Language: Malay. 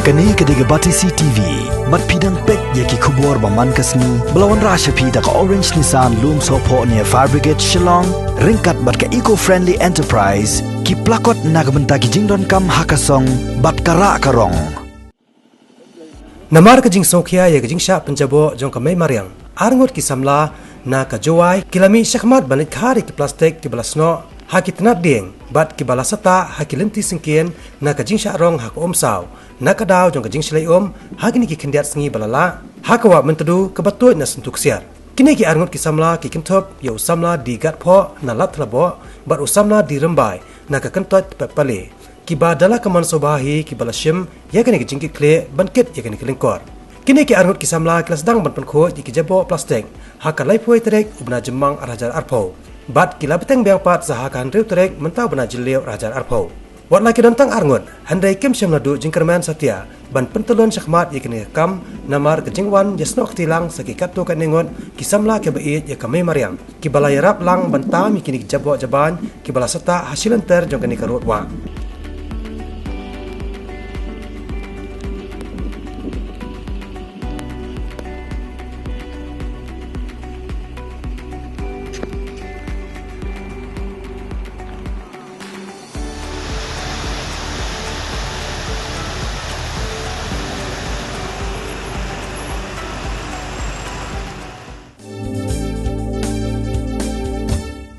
Kani kediga batisi TV, mat pidang pek yaki kubur baman kasni, belawan rasha pida ka Orange Nissan loom sopo ni Fire Brigade Shillong, ringkat bat ka eco-friendly enterprise, ki plakot nagbenta ki jingdon kam hakasong, bat kara karong. Namar ka jing sokya ya ka jing sya penjabo jong ka may mariang, Ngut ki Samla, na ka Jowai, kilami syakmat banit khari ki Plastik ki balasno, haki tenat ding, bat ki balasata haki lenti singkien, na ka jing sya rong hak saw, na ka daw jong ka jing silay haki ni ki kendiat sengi balala, haka wa mentedu ke batuit na Syntu Ksiar. Kini ki Ngut ki Samla ki kintop, ya Samla di gat po na lat labo, bat Samla di rembai, na ka kentot pepali. Ki badala ka man sobahi ki balashim, ya kini ki jing ki kle, bankit ya kini ki lingkor. Kini ki Ngut ki Samla ki lasdang ban Pynkhuid ki jabo Plastik, haka lai puai terek ubna jemang rajar arpo. Bat kila beteng biang pat sahakan riu terek mentau bena jeliu rajar arpo. Wat laki dantang Ngut, handai kem syam ladu jingkerman satia, ban pentelun syakmat yakini kam, namar kejingwan jasnok tilang saki katu kat Ngut, ki Samla ke bait ya kami mariang, ki balai rap lang bantami kini jabo jaban, ki bala serta hasilan ter jong kini karut wa.